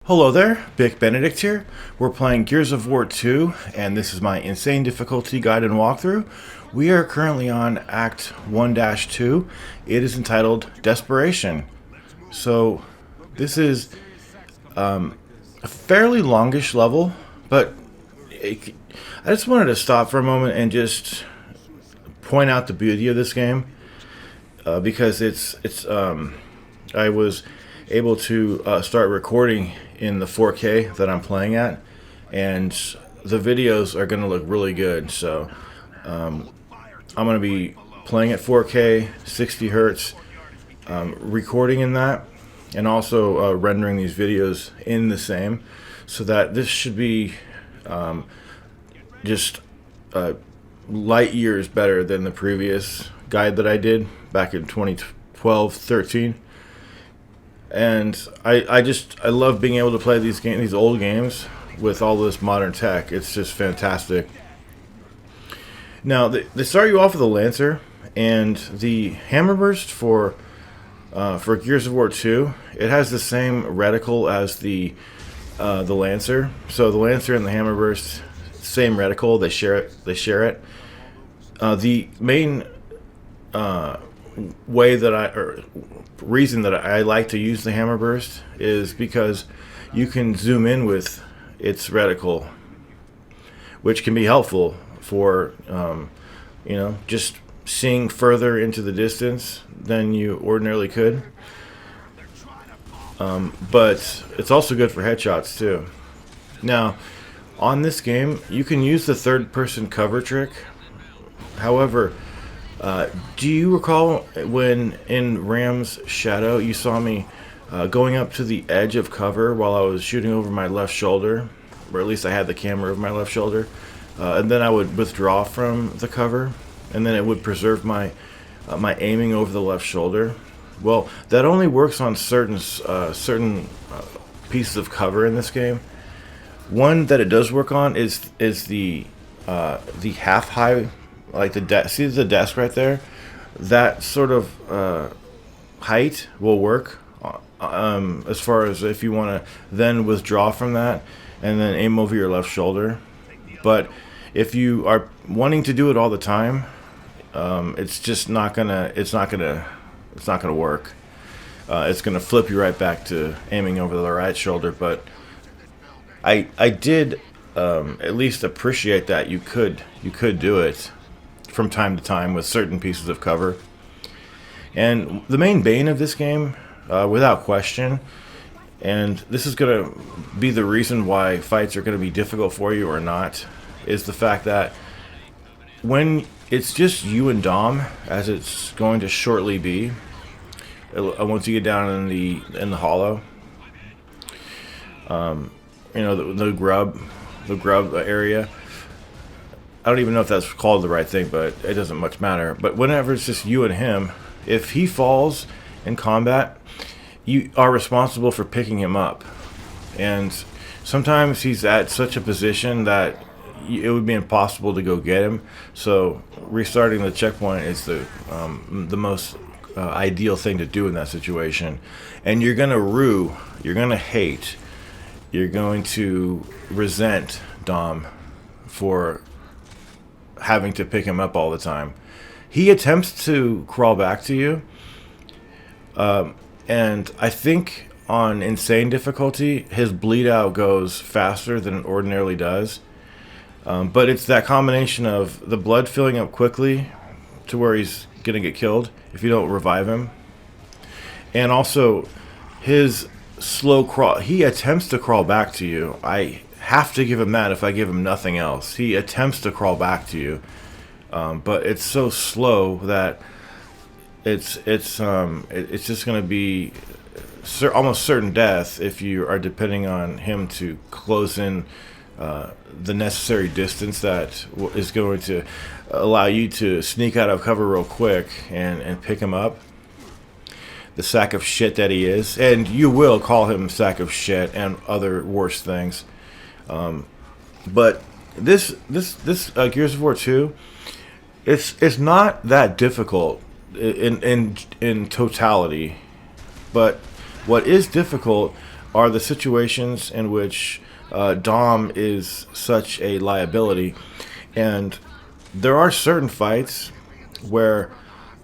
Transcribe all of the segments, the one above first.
Hello there, Bick Benedict here. We're playing Gears of War 2, and this is my insane difficulty guide and walkthrough. We are currently on Act 1-2. It is entitled Desperation. So, this is a fairly longish level, but I just wanted to stop for a moment and just point out the beauty of this game, because I was able to start recording in the 4K that I'm playing at, and the videos are going to look really good. So I'm going to be playing at 4K 60 hertz, recording in that, and also rendering these videos in the same, so that this should be just light years better than the previous guide that I did back in 2012-13. And I love being able to play these old games with all this modern tech. It's just fantastic. Now they start you off with a Lancer, and the Hammerburst for Gears of War 2. It has the same reticle as the Lancer. So the Lancer and the Hammerburst, same reticle. They share it. The main reason that I like to use the Hammerburst is because you can zoom in with its reticle, which can be helpful for just seeing further into the distance than you ordinarily could. But it's also good for headshots too. Now, on this game, you can use the third-person cover trick. However, do you recall when in Ram's Shadow you saw me going up to the edge of cover while I was shooting over my left shoulder, or at least I had the camera over my left shoulder, and then I would withdraw from the cover, and then it would preserve my aiming over the left shoulder? Well, that only works on certain pieces of cover in this game. One that it does work on is the half high. Like see the desk right there? That sort of height will work as far as if you want to then withdraw from that and then aim over your left shoulder. But if you are wanting to do it all the time, it's just not gonna work. It's gonna flip you right back to aiming over the right shoulder. But I did at least appreciate that you could do it from time to time with certain pieces of cover. And the main bane of this game, without question, and this is going to be the reason why fights are going to be difficult for you or not, is the fact that when it's just you and Dom, as it's going to shortly be, once you get down in the hollow, the grub area. I don't even know if that's called the right thing, but it doesn't much matter. But whenever it's just you and him, if he falls in combat, you are responsible for picking him up. And sometimes he's at such a position that it would be impossible to go get him. So restarting the checkpoint is the most ideal thing to do in that situation. And you're going to hate, you're going to resent Dom for having to pick him up all the time. He attempts to crawl back to you, and I think on insane difficulty his bleed out goes faster than it ordinarily does, but it's that combination of the blood filling up quickly to where he's gonna get killed if you don't revive him, and also his slow crawl. He attempts to crawl back to you. I have to give him that if I give him nothing else. He attempts to crawl back to you, but it's so slow that it's just going to be almost certain death if you are depending on him to close in the necessary distance that is going to allow you to sneak out of cover real quick and pick him up. The sack of shit that he is, and you will call him sack of shit and other worse things. But this Gears of War 2, it's not that difficult in totality. But what is difficult are the situations in which Dom is such a liability. And there are certain fights where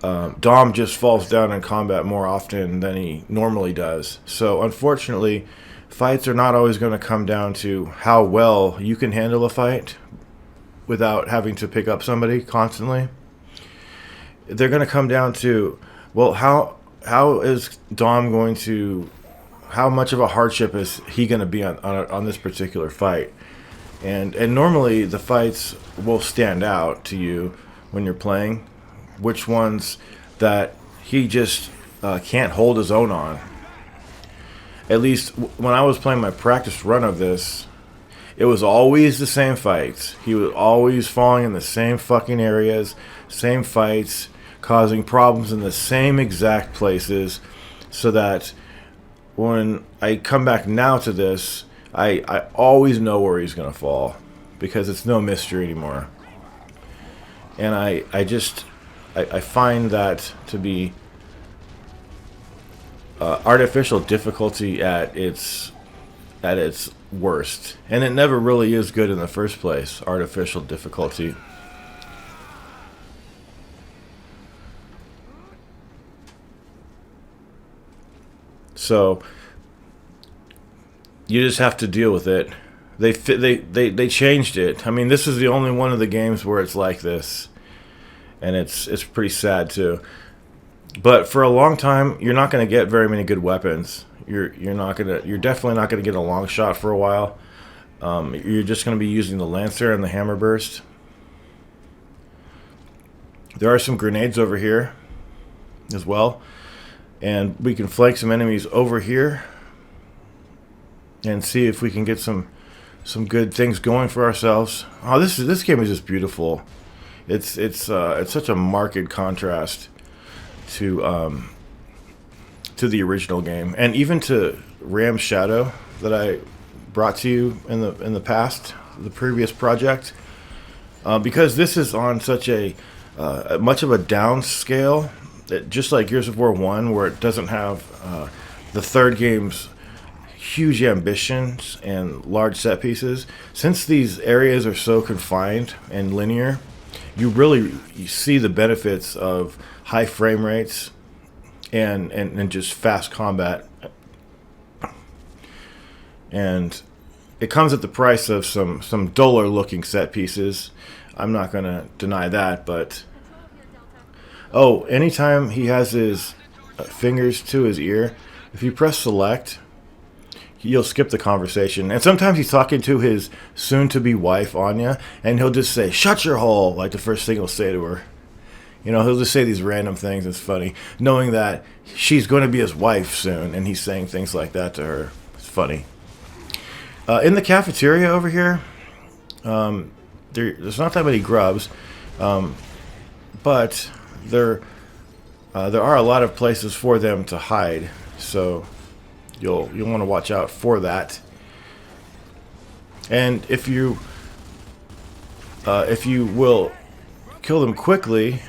Dom just falls down in combat more often than he normally does. So unfortunately, fights are not always going to come down to how well you can handle a fight without having to pick up somebody constantly. They're going to come down to, well, how is Dom going to, how much of a hardship is he going to be on this particular fight? And normally the fights will stand out to you when you're playing, which ones that he just can't hold his own on. At least when I was playing my practice run of this, it was always the same fights. He was always falling in the same fucking areas, same fights, causing problems in the same exact places, so that when I come back now to this, I always know where he's going to fall, because it's no mystery anymore. And I find that to be artificial difficulty at its worst. And it never really is good in the first place, artificial difficulty. So you just have to deal with it. They changed it. I mean, this is the only one of the games where it's like this, and it's pretty sad too. But for a long time, you're not going to get very many good weapons. You're definitely not going to get a long shot for a while. You're just going to be using the Lancer and the Hammer Burst. There are some grenades over here as well, and we can flank some enemies over here and see if we can get some good things going for ourselves. Oh, this game is just beautiful. It's such a marked contrast to the original game, and even to Ram Shadow that I brought to you in the past, the previous project, because this is on such a much of a downscale, just like Gears of War 1, where it doesn't have the third game's huge ambitions and large set pieces. Since these areas are so confined and linear, you see the benefits of high frame rates and just fast combat. And it comes at the price of some duller looking set pieces. I'm not going to deny that, but anytime he has his fingers to his ear, if you press select, you'll skip the conversation. And sometimes he's talking to his soon-to-be wife, Anya, and he'll just say, "Shut your hole," like the first thing he'll say to her. You know, he'll just say these random things. It's funny, knowing that she's going to be his wife soon, and he's saying things like that to her. It's funny. In the cafeteria over here, there's not that many grubs, but there are a lot of places for them to hide. So you'll want to watch out for that. And if you will kill them quickly,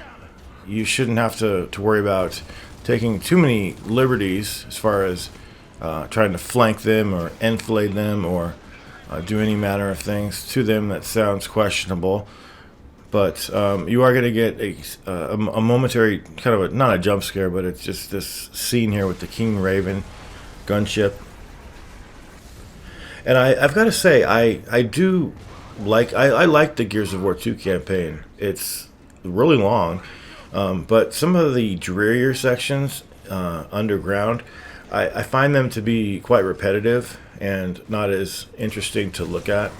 you shouldn't have to worry about taking too many liberties as far as trying to flank them or enfilade them or do any manner of things to them that sounds questionable. But you are going to get a momentary kind of not a jump scare, but it's just this scene here with the King Raven gunship. And I've got to say, I like the Gears of War 2 campaign. It's really long, but some of the drearier sections underground, I find them to be quite repetitive and not as interesting to look at.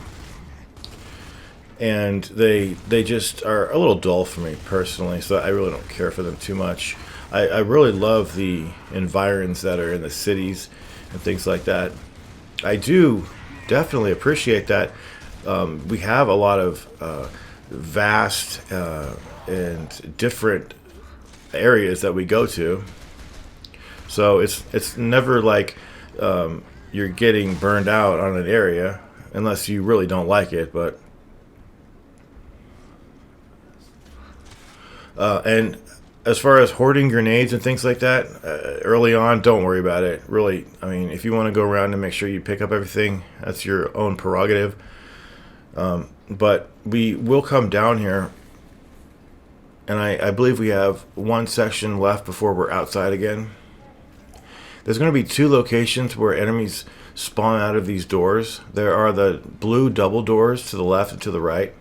And they just are a little dull for me personally, so I really don't care for them too much. I really love the environs that are in the cities and things like that. I do definitely appreciate that we have a lot of vast and different areas that we go to. So it's never like you're getting burned out on an area unless you really don't like it. But and as far as hoarding grenades and things like that, early on, don't worry about it. Really, I mean, if you want to go around and make sure you pick up everything, that's your own prerogative. But we will come down here, and I believe we have one section left before we're outside again. There's going to be 2 locations where enemies spawn out of these doors. There are the blue double doors to the left and to the right.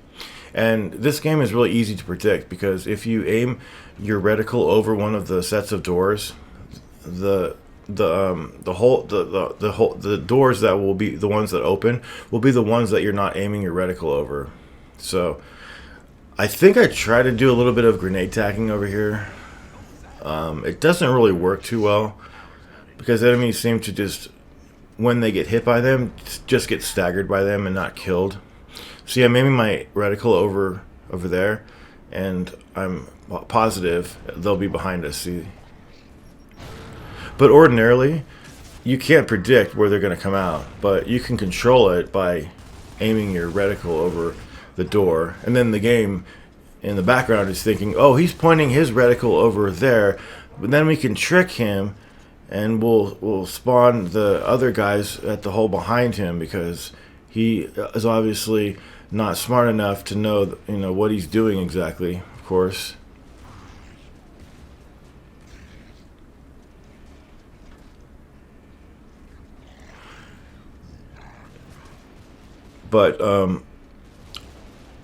And this game is really easy to predict because if you aim your reticle over one of the sets of doors, the doors that will be the ones that open will be the ones that you're not aiming your reticle over. So I think I try to do a little bit of grenade tacking over here. It doesn't really work too well because enemies seem to just, when they get hit by them, just get staggered by them and not killed. See, I'm aiming my reticle over there, and I'm positive they'll be behind us. See, but ordinarily, you can't predict where they're going to come out, but you can control it by aiming your reticle over the door, and then the game in the background is thinking, oh, he's pointing his reticle over there, but then we can trick him, and we'll spawn the other guys at the hole behind him because he is obviously not smart enough to know, what he's doing exactly, of course. But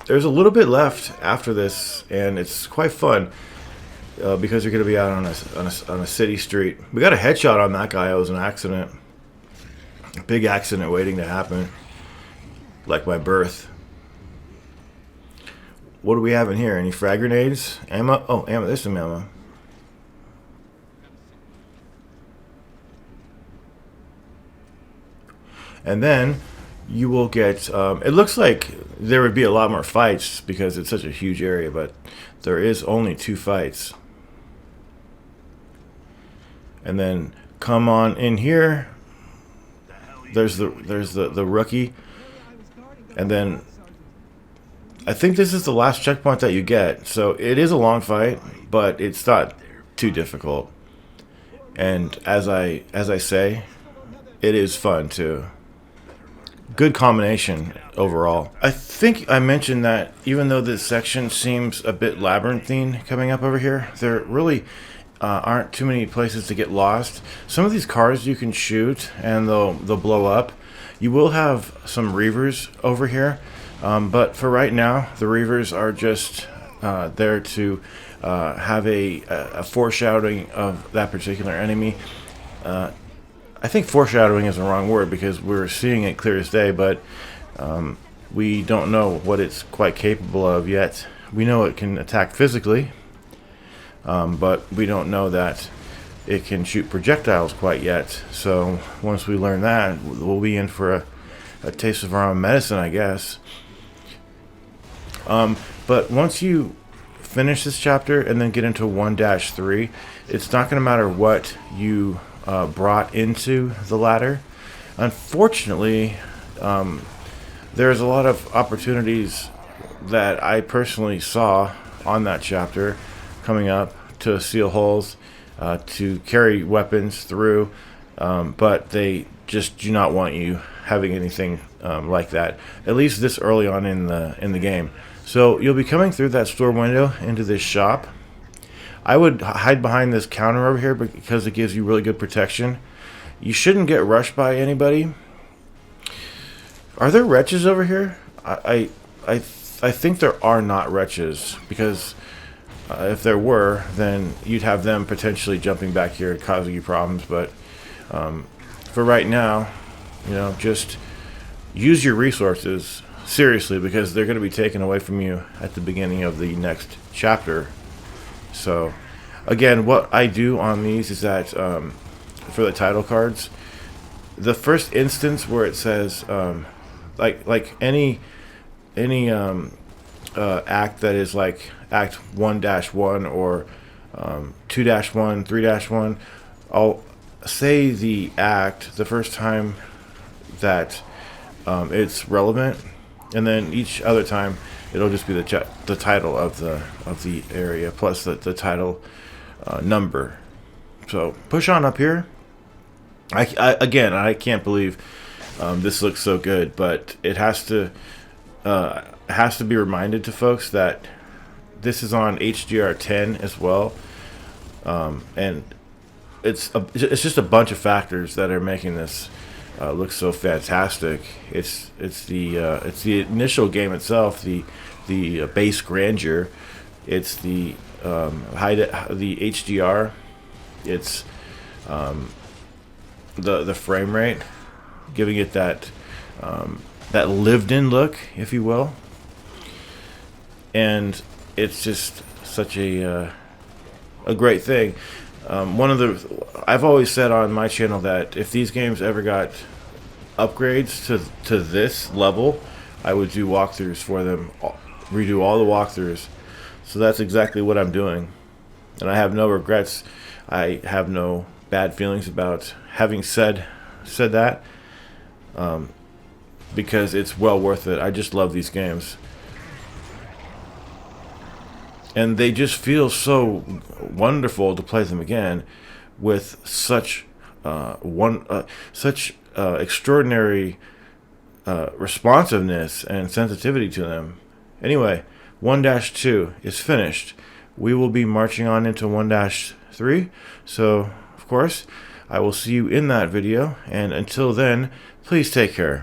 there's a little bit left after this, and it's quite fun because you're going to be out on a city street. We got a headshot on that guy. It was an accident, a big accident waiting to happen, like my birth. What do we have in here? Any frag grenades? Ammo? Oh, ammo. There's some ammo. And then you will get... it looks like there would be a lot more fights because it's such a huge area, but there is only 2 fights. And then come on in here. There's the rookie. And then I think this is the last checkpoint that you get. So it is a long fight, but it's not too difficult. And as I say, it is fun too. Good combination overall. I think I mentioned that even though this section seems a bit labyrinthine coming up over here, there really aren't too many places to get lost. Some of these cars you can shoot and they'll blow up. You will have some Reavers over here. But for right now, the Reavers are just there to have a foreshadowing of that particular enemy. I think foreshadowing is the wrong word because we're seeing it clear as day, but we don't know what it's quite capable of yet. We know it can attack physically, but we don't know that it can shoot projectiles quite yet. So once we learn that, we'll be in for a taste of our own medicine, I guess. But once you finish this chapter and then get into 1-3, it's not going to matter what you brought into the ladder. Unfortunately, there's a lot of opportunities that I personally saw on that chapter coming up to seal holes, to carry weapons through, but they just do not want you having anything like that, at least this early on in the game. So you'll be coming through that store window into this shop. I would hide behind this counter over here because it gives you really good protection. You shouldn't get rushed by anybody. Are there wretches over here? I think there are not wretches because if there were, then you'd have them potentially jumping back here and causing you problems. But for right now, just use your resources seriously because they're going to be taken away from you at the beginning of the next chapter. So again, what I do on these is that for the title cards, the first instance where it says like any act that is like act 1-1 or 2-1, 3-1, I'll say the act the first time that it's relevant, and then each other time it'll just be the title of the area plus the title number. So push on up here. Again, I can't believe this looks so good, but it has to be reminded to folks that this is on HDR10 as well, and it's just a bunch of factors that are making this look so fantastic. It's the initial game itself, the base grandeur. It's the the HDR. It's the frame rate, giving it that that lived-in look, if you will. And it's just such a great thing. I've always said on my channel that if these games ever got upgrades to this level, I would do walkthroughs for them, redo all the walkthroughs. So that's exactly what I'm doing, and I have no regrets. I have no bad feelings about having said that, because it's well worth it. I just love these games, and they just feel so wonderful to play them again with such extraordinary responsiveness and sensitivity to them. Anyway, 1-2 is finished. We will be marching on into 1-3. So, of course, I will see you in that video, and until then, please take care.